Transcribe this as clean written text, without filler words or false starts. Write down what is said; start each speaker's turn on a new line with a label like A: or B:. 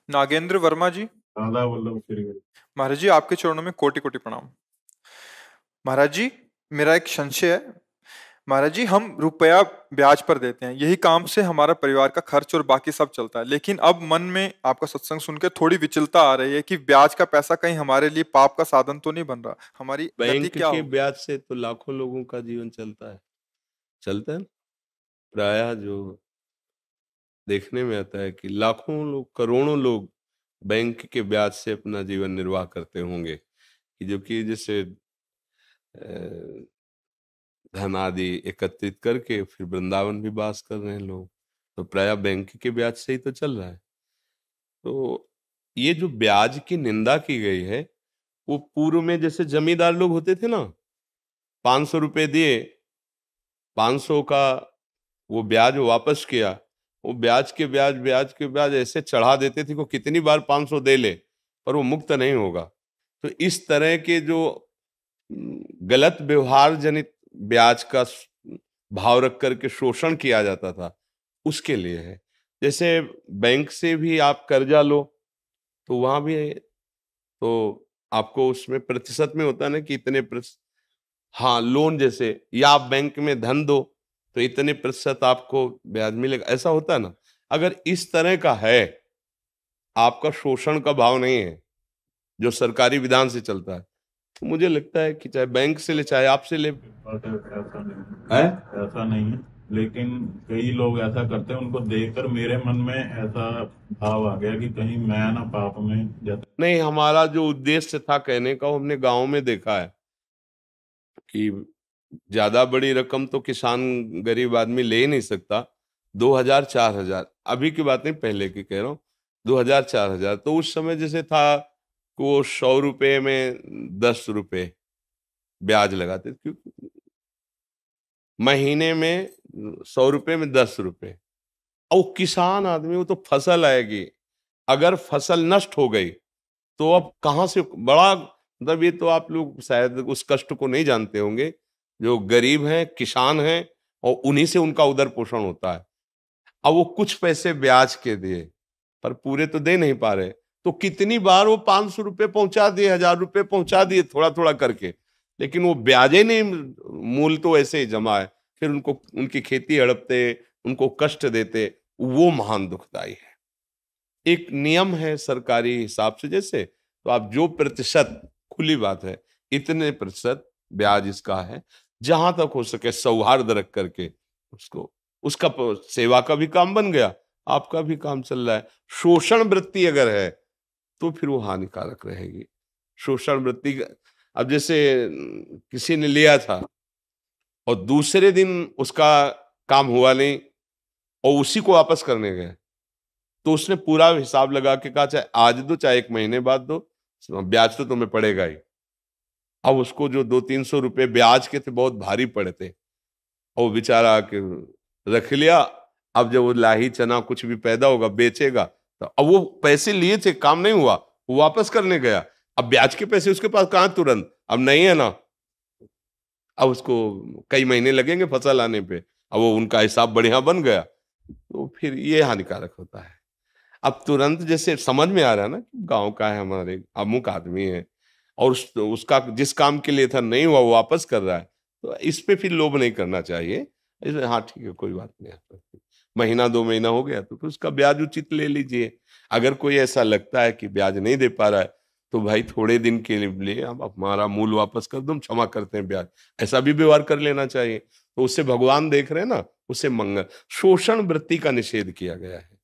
A: नागेंद्र वर्मा जी।
B: राधा वल्लभ श्री।
A: महाराज जी, आपके चरणों में कोटि कोटि प्रणाम। महाराज जी, मेरा एक संशय है। महाराज जी, हम रुपया ब्याज पर देते हैं, यही काम से हमारा परिवार का खर्च और बाकी सब चलता है, लेकिन अब मन में आपका सत्संग सुनकर थोड़ी विचलता आ रही है कि ब्याज का पैसा कहीं हमारे लिए पाप का साधन तो नहीं बन रहा। हमारी गति
C: बैंक
A: क्या
C: के
A: होगी?
C: ब्याज से तो लाखों लोगों का जीवन चलता है। प्रायः जो देखने में आता है कि लाखों लोग, करोड़ों लोग बैंक के ब्याज से अपना जीवन निर्वाह करते होंगे, कि जो कि जैसे धन आदि एकत्रित करके फिर वृंदावन भी वास कर रहे हैं लोग, तो प्रायः बैंक के ब्याज से ही तो चल रहा है। तो ये जो ब्याज की निंदा की गई है, वो पूर्व में जैसे जमींदार लोग होते थे ना, 500 रुपए दिए, 500 का वो ब्याज वापस किया, वो ब्याज के ब्याज ऐसे चढ़ा देते थे को कितनी बार 500 दे ले पर वो मुक्त नहीं होगा। तो इस तरह के जो गलत व्यवहार जनित ब्याज का भाव रख करके शोषण किया जाता था, उसके लिए है। जैसे बैंक से भी आप कर्जा लो तो वहां भी तो आपको उसमें प्रतिशत में होता है ना कि इतने प्रतिशत, हाँ लोन जैसे, या आप बैंक में धन दो तो इतने प्रतिशत आपको ब्याज मिलेगा, ऐसा होता है ना। अगर इस तरह का है, आपका शोषण का भाव नहीं है जो सरकारी विधान से चलता है, तो मुझे लगता है कि चाहे बैंक से ले चाहे आपसे ले।
B: ऐसा नहीं
C: है
B: ऐसा नहीं है, लेकिन कई लोग ऐसा करते हैं, उनको देखकर मेरे मन में ऐसा भाव आ गया कि कहीं मैं ना पाप में जैसे।
C: नहीं, हमारा जो उद्देश्य था कहने का, वो हमने गांव में देखा है कि ज्यादा बड़ी रकम तो किसान गरीब आदमी ले ही नहीं सकता। 2000 4000, अभी की बात नहीं पहले की कह रहा हूँ, 2000 4000, तो उस समय जैसे था कि वो 100 रुपए में 10 रुपए ब्याज लगाते थे, क्योंकि महीने में 100 रुपए में 10 रुपए। और वो किसान आदमी, वो तो फसल आएगी, अगर फसल नष्ट हो गई तो अब कहाँ से बड़ा, मतलब ये तो आप लोग शायद उस कष्ट को नहीं जानते होंगे, जो गरीब हैं, किसान हैं, और उन्हीं से उनका उदर पोषण होता है। अब वो कुछ पैसे ब्याज के दिए पर पूरे तो दे नहीं पा रहे, तो कितनी बार वो 500 रुपये पहुंचा दिए, 1000 रुपये पहुंचा दिए, थोड़ा थोड़ा करके, लेकिन वो ब्याजे नहीं, मूल तो ऐसे ही जमा है। फिर उनको उनकी खेती हड़पते, उनको कष्ट देते, वो महान दुखदाई है। एक नियम है सरकारी हिसाब से, जैसे तो आप जो प्रतिशत, खुली बात है, इतने प्रतिशत ब्याज इसका है, जहां तक हो सके सौहार्द रख करके उसको, उसका सेवा का भी काम बन गया, आपका भी काम चल रहा है। शोषण वृत्ति अगर है तो फिर वो हानिकारक रहेगी। शोषण वृत्ति अब जैसे किसी ने लिया था और दूसरे दिन उसका काम हुआ नहीं और उसी को वापस करने गए, तो उसने पूरा हिसाब लगा के कहा चाहे आज दो चाहे 1 महीने बाद दो, ब्याज तो तुम्हें पड़ेगा ही। अब उसको जो 200-300 रुपए ब्याज के थे बहुत भारी पड़े थे, और वो बेचारा आके रख लिया। अब जब वो लाही चना कुछ भी पैदा होगा बेचेगा, तो अब वो पैसे लिए थे, काम नहीं हुआ, वो वापस करने गया, अब ब्याज के पैसे उसके पास कहाँ तुरंत, अब नहीं है ना, अब उसको कई महीने लगेंगे फसल आने पे, अब वो उनका हिसाब बढ़िया बन गया, तो फिर ये हानिकारक होता है। अब तुरंत जैसे समझ में आ रहा है ना कि गांव का है, हमारे अमुक आदमी है, और उसका जिस काम के लिए था नहीं हुआ, वो वापस कर रहा है, तो इस पे फिर लोभ नहीं करना चाहिए। हाँ ठीक है, कोई बात नहीं, महीना 2 महीना हो गया तो फिर उसका ब्याज उचित ले लीजिए। अगर कोई ऐसा लगता है कि ब्याज नहीं दे पा रहा है, तो भाई थोड़े दिन के लिए हम हमारा मूल वापस कर दो, हम क्षमा करते हैं ब्याज, ऐसा भी व्यवहार कर लेना चाहिए। तो उससे भगवान देख रहे हैं ना, उससे मंगल, शोषण वृत्ति का निषेध किया गया है।